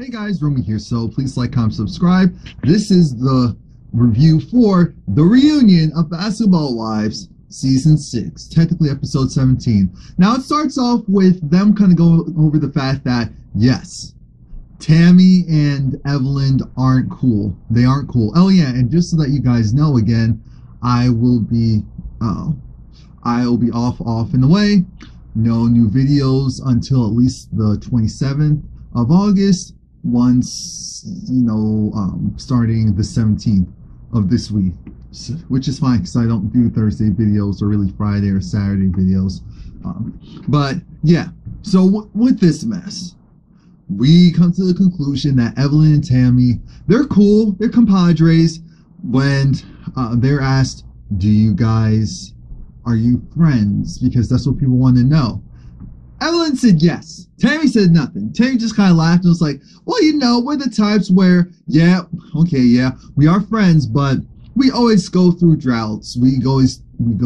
Hey guys, Romie here, so please like, comment, subscribe. This is the review for the reunion of Basketball Wives Season 6, technically episode 17. Now it starts off with them kind of going over the fact that, yes, Tammy and Evelyn aren't cool. They aren't cool. Oh yeah, and just so that you guys know again, I will be off and away. No new videos until at least the 27th of August. Once, starting the 17th of this week, which is fine because I don't do Thursday videos or really Friday or Saturday videos. But yeah, so with this mess, we come to the conclusion that Evelyn and Tammy, they're cool, they're compadres. When they're asked, are you friends? Because that's what people want to know. Evelyn said yes. Tammy said nothing. Tammy just kind of laughed and was like, well, we're the types where, yeah, we are friends, but we always go through droughts. We go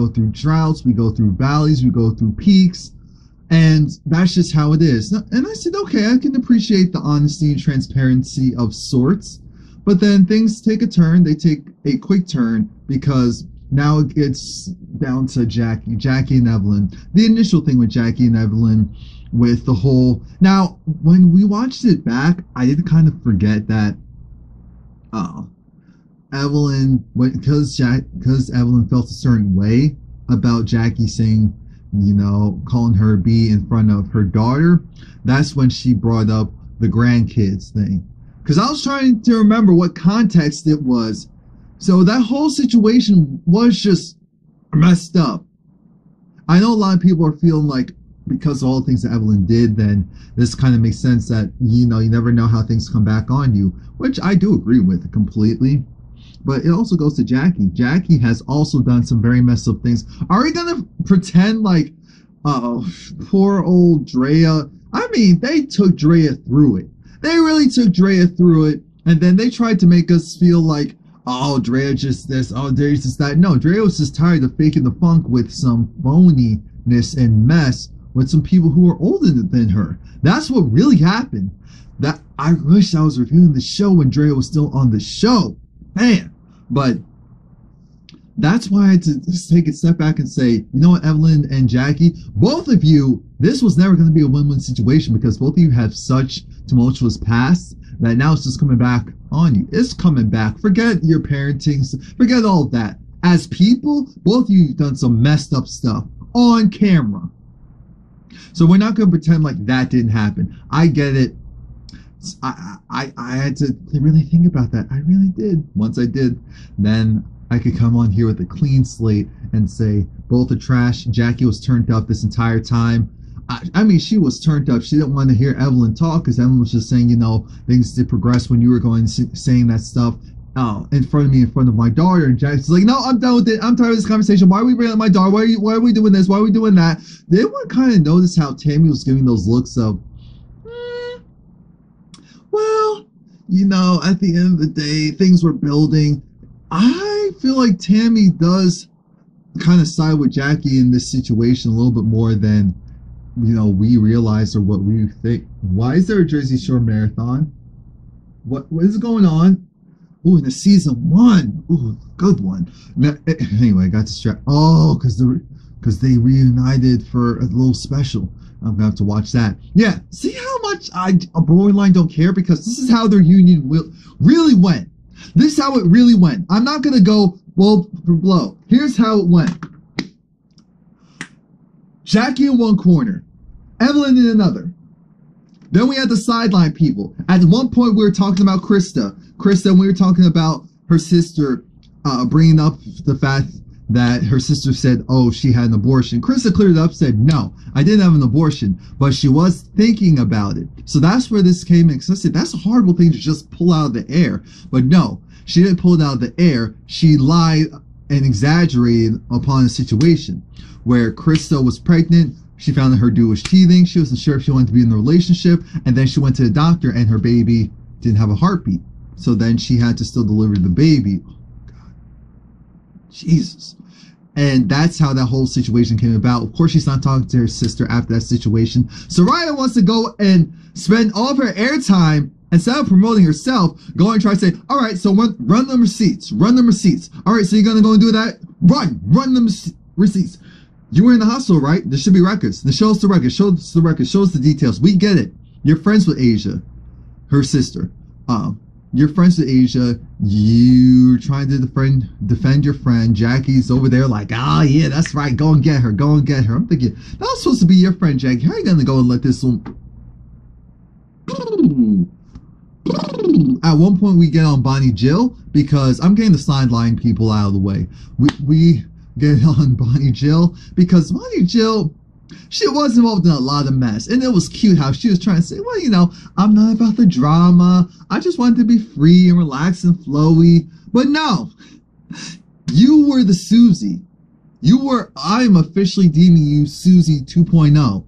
through droughts, we go through valleys, we go through peaks, and that's just how it is. And I said, okay, I can appreciate the honesty and transparency of sorts, but then things take a turn. They take a quick turn because now it gets down to Jackie and Evelyn. The initial thing with Jackie and Evelyn with the whole... Now, when we watched it back, I did kind of forget that Evelyn, because Evelyn felt a certain way about Jackie saying, calling her B in front of her daughter, that's when she brought up the grandkids thing. Because I was trying to remember what context it was. So that whole situation was just messed up. I know a lot of people are feeling like because of all the things that Evelyn did, then this kind of makes sense that, you never know how things come back on you, which I do agree with completely. But it also goes to Jackie. Jackie has also done some very messed up things. Are we going to pretend like, poor old Drea? I mean, they took Drea through it. They really took Drea through it. And then they tried to make us feel like, oh, Drea just this, oh, Drea's just that. No, Drea was just tired of faking the funk with some phoniness and mess with some people who are older than her. That's what really happened. That I wish I was reviewing the show when Drea was still on the show. Man. But that's why I had to just take a step back and say, you know what, Evelyn and Jackie, both of you, this was never going to be a win-win situation because both of you have such tumultuous pasts that now it's just coming back on you. It's coming back. Forget your parenting. Forget all of that. As people, both of you have done some messed up stuff on camera. So we're not going to pretend like that didn't happen. I get it. I had to really think about that. I really did. Once I did, then I could come on here with a clean slate and say both are trash. Jackie was turned up this entire time. I mean, she was turned up. She didn't want to hear Evelyn talk because Evelyn was just saying, things did progress when you were saying that stuff in front of me, in front of my daughter. And Jackie's like, no, I'm done with it. I'm tired of this conversation. Why are we bringing up my daughter? Why are we doing this? Why are we doing that? They didn't kind of notice how Tammy was giving those looks of, well, at the end of the day, things were building. I feel like Tammy does kind of side with Jackie in this situation a little bit more than we realize or what we think. Why is there a Jersey Shore marathon? What is going on? Ooh, in the season 1. Ooh, good one. Now, anyway, I got distracted. Oh, because they reunited for a little special. I'm gonna have to watch that. Yeah, see how much I borderline don't care because this is how their union really went. This is how it really went. I'm not gonna go blow for blow. Here's how it went. Jackie in one corner, Evelyn in another. Then we had the sideline people. At one point, we were talking about Krista. We were talking about her sister bringing up the fact that her sister said, oh, she had an abortion. Krista cleared it up, said, no, I didn't have an abortion, but she was thinking about it. So that's where this came in. Because I said, that's a horrible thing to just pull out of the air. But no, she didn't pull it out of the air. She lied and exaggerated upon a situation where Krista was pregnant. She found that her dude was cheating. She wasn't sure if she wanted to be in the relationship. And then she went to the doctor and her baby didn't have a heartbeat. So then she had to still deliver the baby. Oh, God. Jesus. And that's how that whole situation came about. Of course, she's not talking to her sister after that situation. Soraya wants to go and spend all of her airtime instead of promoting herself, go and try to say, all right, so run them receipts. Run them receipts. All right, so you're going to go and do that? Run them receipts. You were in the hospital, right? There should be records. Then show us the records. Show us the records. Show us the details. We get it. You're friends with Asia, her sister. You're friends with Asia. You're trying to defend your friend. Jackie's over there like, ah, yeah, that's right. Go and get her. Go and get her. I'm thinking, that was supposed to be your friend, Jackie. How are you going to go and let this one... At one point, we get on Bonnie Jill because I'm getting the sideline people out of the way. We get on Bonnie Jill because Bonnie Jill, she was involved in a lot of mess. And it was cute how she was trying to say, well, you know, I'm not about the drama. I just wanted to be free and relaxed and flowy. But no, you were the Susie. I'm officially deeming you Susie 2.0.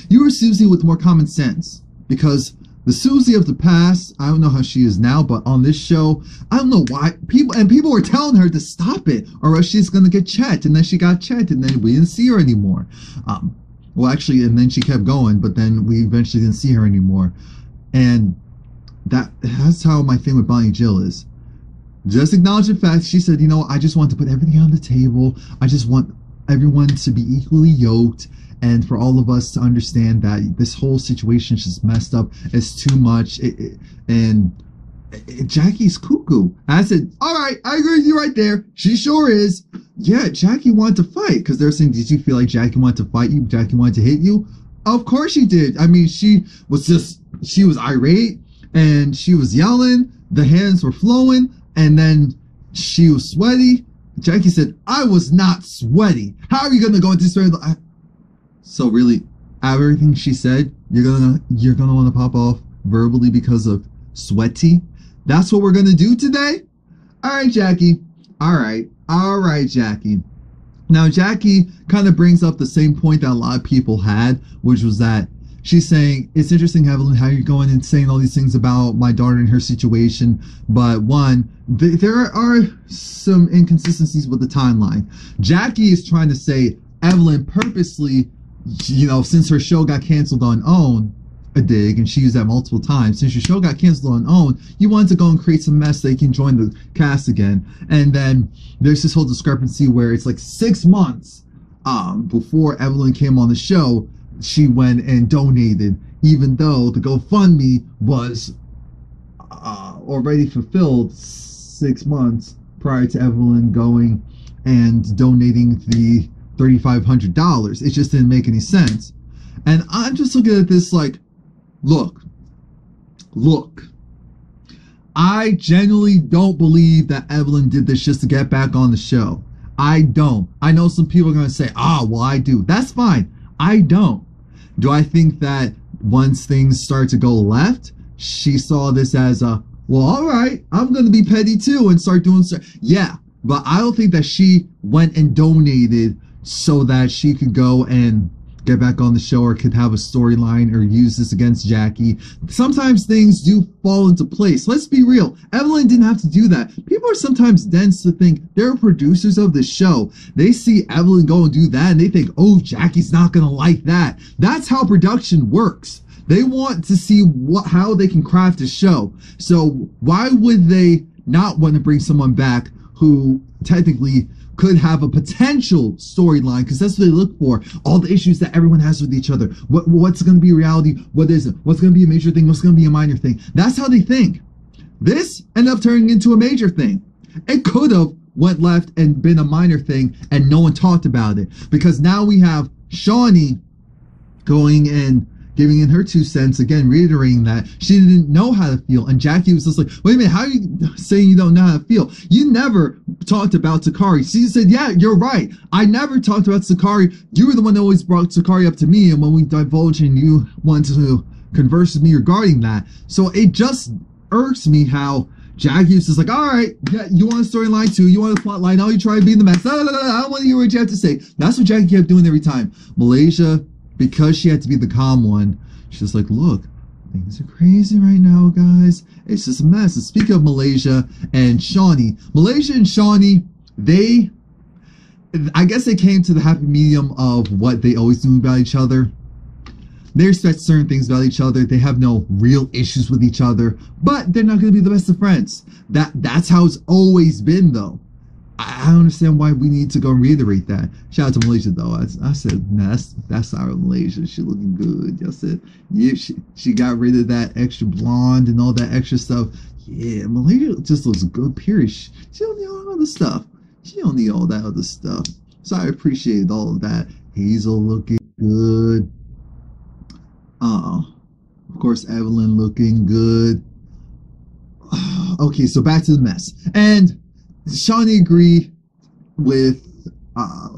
You were Susie with more common sense. Because the Susie of the past, I don't know how she is now, but on this show, I don't know why people were telling her to stop it or else she's going to get checked. And then she got checked and then we didn't see her anymore. Well, actually, and then she kept going, but then we eventually didn't see her anymore. And that's how my thing with Bonnie Jill is. Just acknowledge the fact she said, you know, I just want to put everything on the table. I just want everyone to be equally yoked. And for all of us to understand that this whole situation is just messed up. It's too much. Jackie's cuckoo. I said, all right, I agree with you right there. She sure is. Yeah, Jackie wanted to fight. Because they're saying, did you feel like Jackie wanted to fight you? Jackie wanted to hit you? Of course she did. I mean, she was irate. And she was yelling. The hands were flowing. And then she was sweaty. Jackie said, I was not sweaty. How are you going to go into this story? So really, out of everything she said, you're gonna want to pop off verbally because of sweaty. That's what we're gonna do today. All right, Jackie. All right, Jackie. Now Jackie kind of brings up the same point that a lot of people had, which was that she's saying it's interesting, Evelyn, how you're going and saying all these things about my daughter and her situation. But one, there are some inconsistencies with the timeline. Jackie is trying to say Evelyn purposely, you know, since her show got canceled on OWN, a dig, and she used that multiple times, since your show got canceled on OWN, you wanted to go and create some mess so you can join the cast again. And then there's this whole discrepancy where it's like 6 months before Evelyn came on the show, she went and donated, even though the GoFundMe was already fulfilled 6 months prior to Evelyn going and donating the $3,500. It just didn't make any sense. And I'm just looking at this like, look, I genuinely don't believe that Evelyn did this just to get back on the show. I don't. I know some people are going to say, well, I do. That's fine. I don't. Do I think that once things start to go left, she saw this as a, well, all right, I'm going to be petty too and start doing stuff. Yeah, but I don't think that she went and donated so that she could go and get back on the show or could have a storyline or use this against Jackie. Sometimes things do fall into place. Let's be real. Evelyn didn't have to do that. People are sometimes dense to think they're producers of the show. They see Evelyn go and do that and they think, oh, Jackie's not going to like that. That's how production works. They want to see how they can craft a show. So why would they not want to bring someone back who technically could have a potential storyline, because that's what they look for. All the issues that everyone has with each other. What's going to be reality? What isn't? What's going to be a major thing? What's going to be a minor thing? That's how they think. This ended up turning into a major thing. It could have went left and been a minor thing and no one talked about it. Because now we have Shawnee going and giving in her 2 cents, again, reiterating that she didn't know how to feel. And Jackie was just like, wait a minute, how are you saying you don't know how to feel? You never talked about Sakari. She said, yeah, you're right. I never talked about Sakari. You were the one that always brought Sakari up to me. And when we divulged and you wanted to converse with me regarding that. So it just irks me how Jackie was just like, all right, yeah, you want a storyline too. You want a plot line. Oh, you try to be in the mess. I don't want to hear what you have to say. That's what Jackie kept doing every time. Malaysia, because she had to be the calm one, she's just like, look, things are crazy right now, guys. It's just a mess. And speaking of Malaysia and Shawnee, I guess they came to the happy medium of what they always do about each other. they respect certain things about each other. They have no real issues with each other, but they're not going to be the best of friends. That's how it's always been, though. I don't understand why we need to go and reiterate that. Shout out to Malaysia, though. I said, nah, that's our Malaysia. She looking good. I said, yeah, she got rid of that extra blonde and all that extra stuff. Yeah, Malaysia just looks good, period. She don't need all that other stuff. She don't need all that other stuff. So I appreciate all of that. Hazel looking good. Of course, Evelyn looking good. Okay, so back to the mess. And Shawnee agreed with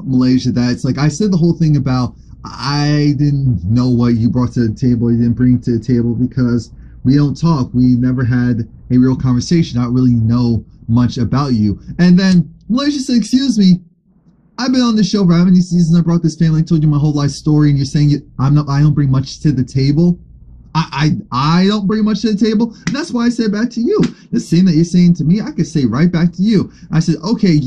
Malaysia that it's like, I said the whole thing about I didn't know what you brought to the table, you didn't bring to the table because we don't talk. We never had a real conversation. I don't really know much about you. And then Malaysia said, excuse me, I've been on this show for how many seasons? I brought this family, I told you my whole life story, and you're saying I don't bring much to the table. I don't bring much to the table. And that's why I said back to you. The same that you're saying to me, I could say right back to you. I said, okay,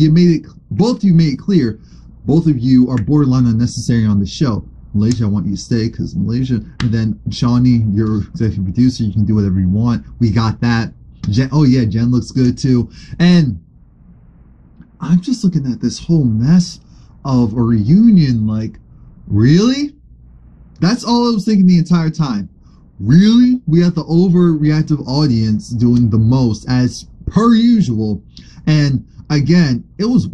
both of you made it clear. Both of you are borderline unnecessary on the show. Malaysia, I want you to stay because Malaysia. And then Shawnee, you're executive producer. You can do whatever you want. We got that. Jen, oh yeah, Jen looks good too. And I'm just looking at this whole mess of a reunion. Like, really? That's all I was thinking the entire time. Really? We have the overreactive audience doing the most as per usual. And again,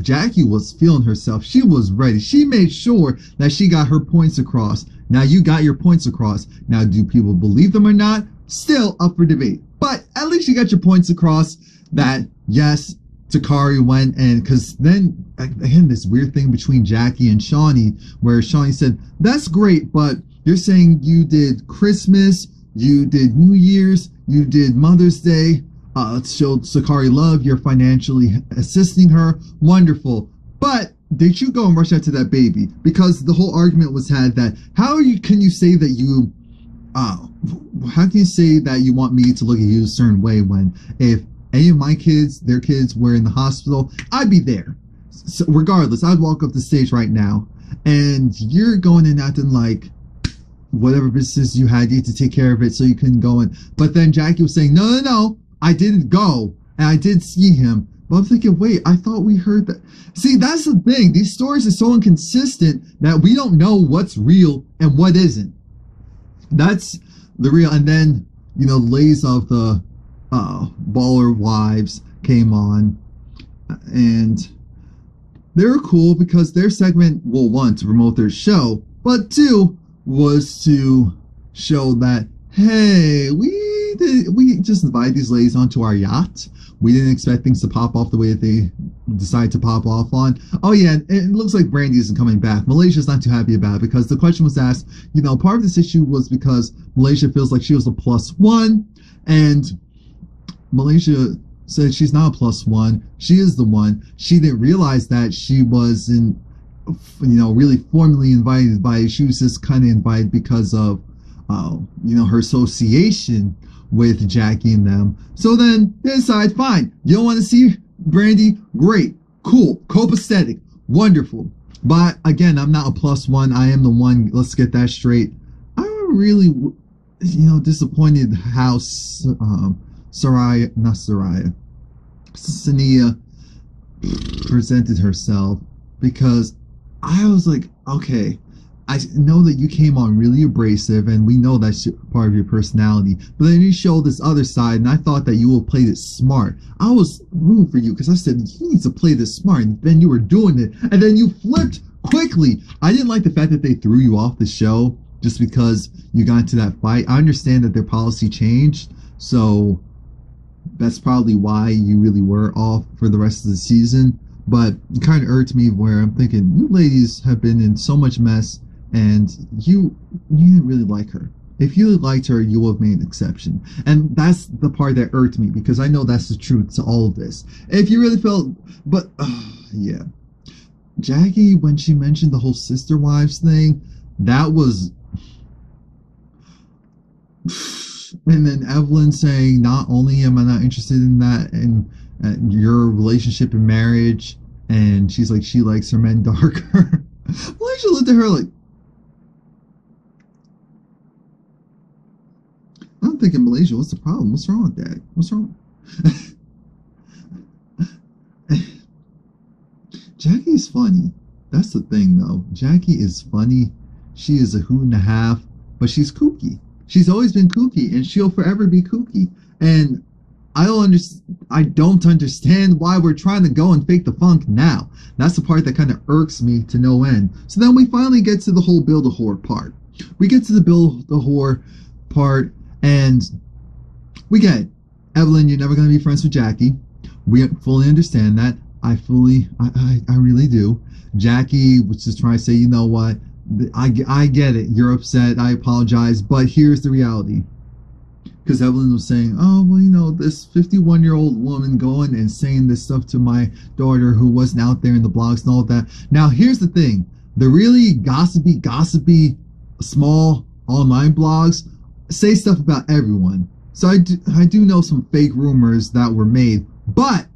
Jackie was feeling herself. She was ready. She made sure that she got her points across. Now you got your points across. Now do people believe them or not? Still up for debate. But at least you got your points across that yes, Takari went, and because then again this weird thing between Jackie and Shawnee where Shawnee said, that's great, but you're saying you did Christmas, you did New Year's, you did Mother's Day, showed Sakari love, you're financially assisting her, wonderful. But did you go and rush out to that baby? Because the whole argument was had that can you say that you want me to look at you a certain way when if any of my kids, their kids were in the hospital, I'd be there. So regardless, I'd walk up the stage right now, and you're going and acting like whatever business you had, you had to take care of it so you couldn't go in. But then Jackie was saying, no, I didn't go, and I did see him. But I'm thinking, wait, I thought we heard that. See, that's the thing. These stories are so inconsistent that we don't know what's real and what isn't. That's the real. And then, ladies of the Baller Wives came on, and they were cool because their segment, well, one, to promote their show, but two, was to show that, hey, we just invited these ladies onto our yacht. We didn't expect things to pop off the way that they decided to pop off on. Oh yeah, it looks like Brandy isn't coming back. Malaysia's not too happy about it because the question was asked, part of this issue was because Malaysia feels like she was a +1, and Malaysia said she's not a +1. She is the one. She didn't realize that she wasn't, really formally invited by, she was just kind of invited because of, her association with Jackie and them. So then they decide, fine, you don't want to see Brandy? Great, cool, copacetic, wonderful. But again, I'm not a +1. I am the one. Let's get that straight. I'm really, disappointed how Sania presented herself, because I was like, okay, I know that you came on really abrasive, and we know that's part of your personality, but then you show this other side, and I thought that you will play this smart. I was rooting for you because I said, he needs to play this smart, and then you were doing it, and then you flipped quickly. I didn't like the fact that they threw you off the show just because you got into that fight. I understand that their policy changed, so that's probably why you really were off for the rest of the season, but it kind of irked me where I'm thinking, you ladies have been in so much mess, and you didn't really like her. If you liked her, you would have made an exception. And that's the part that irked me, because I know that's the truth to all of this. If you really felt, but yeah. Jackie, when she mentioned the whole sister wives thing, that was, and then Evelyn saying, not only am I not interested in that and your relationship and marriage, and she's like, she likes her men darker. Malaysia looked at her like, I'm thinking, Malaysia, what's the problem? What's wrong with that? What's wrong? Jackie's funny. That's the thing, though. Jackie is funny. She is a hoot and a half, but she's kooky. She's always been kooky, and she'll forever be kooky. And I don't understand why we're trying to go and fake the funk now. That's the part that kind of irks me to no end. So then we finally get to the whole build-a-whore part. We get to the build-a-whore part, and we get Evelyn, you're never going to be friends with Jackie. We fully understand that. I really do. Jackie was just trying to say, you know what? I get it. You're upset. I apologize. But here's the reality. Because Evelyn was saying, oh, well, you know, this 51-year-old woman going and saying this stuff to my daughter who wasn't out there in the blogs and all that. Now, here's the thing. The really gossipy, small online blogs say stuff about everyone. So I do know some fake rumors that were made. But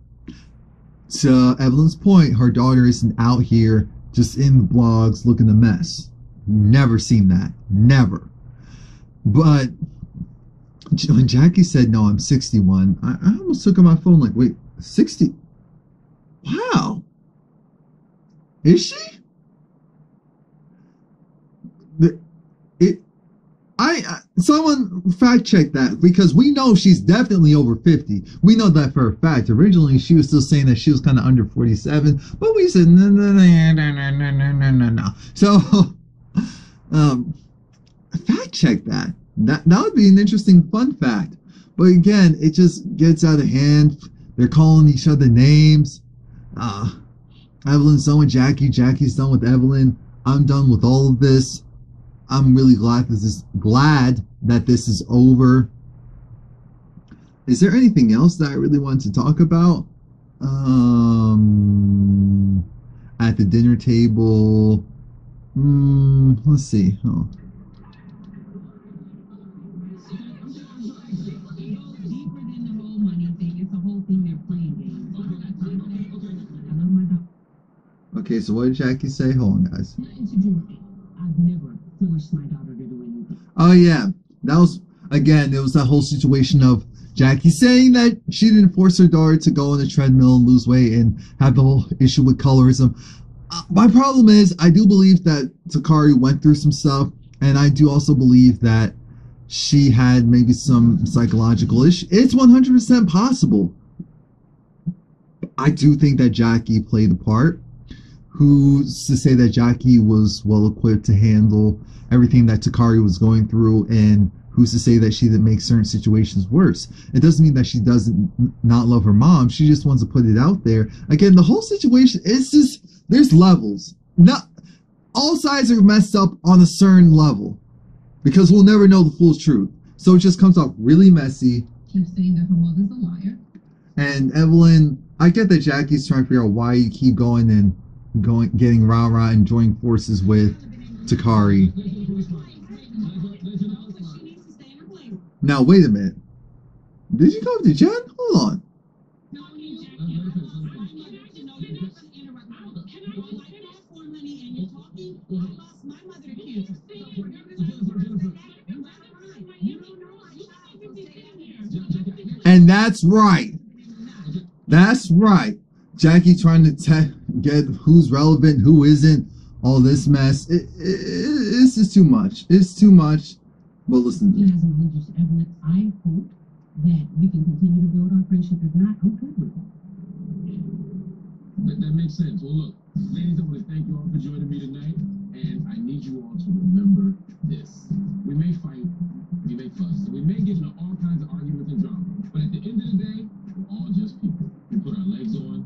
to Evelyn's point, her daughter isn't out here just in the blogs looking a mess. Never seen that. Never. But when Jackie said, no, I'm 61, I almost took on my phone like, wait, 60? Wow. Is she? Someone fact check that, because we know she's definitely over 50. We know that for a fact. Originally, she was still saying that she was kind of under 47, but we said no. So, fact check that. That would be an interesting fun fact. But again, it just gets out of hand. They're calling each other names. Evelyn's done with Jackie. Jackie's done with Evelyn. I'm done with all of this. I'm really glad that this is over. Is there anything else that I really want to talk about? At the dinner table. Let's see. Oh. Okay, so what did Jackie say? Hold on, guys. I've never forced my daughter to do anything. Oh yeah, that was, again, it was that whole situation of Jackie saying that she didn't force her daughter to go on a treadmill and lose weight and have the whole issue with colorism. My problem is, I do believe that Takari went through some stuff, and I do also believe that she had maybe some psychological issue. It's 100% possible. I do think that Jackie played a part. Who's to say that Jackie was well equipped to handle everything that Takari was going through, and who's to say that she didn't make certain situations worse? It doesn't mean that she doesn't not love her mom. She just wants to put it out there. Again, the whole situation, it's just, there's levels. Not all sides are messed up on a certain level, because we'll never know the full truth. So it just comes off really messy. Keep saying that her mother's a liar. And Evelyn, I get that Jackie's trying to figure out why you keep getting rah-rah and joining forces with Takari. Now, wait a minute. Did you go to Jen? Hold on. And that's right. That's right. Jackie trying to get who's relevant, who isn't, all this mess. It's just too much. It's too much. But listen. I hope that we can continue to build our friendship. If not, I'm good with it. That makes sense. Well, look, ladies, I want to thank you all for joining me tonight, and I need you all to remember this. We may fight, we may fuss, and we may get into all kinds of arguments and drama, but at the end of the day, we're all just people. We put our legs on,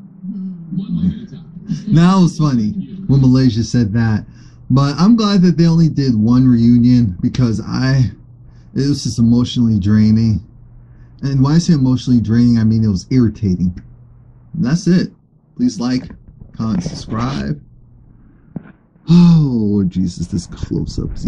one leg at a time. Now it was funny when Malaysia said that, but I'm glad that they only did one reunion, because it was just emotionally draining. And when I say emotionally draining, I mean it was irritating. And that's it. Please like, comment, subscribe. Oh, Lord Jesus, this close-up.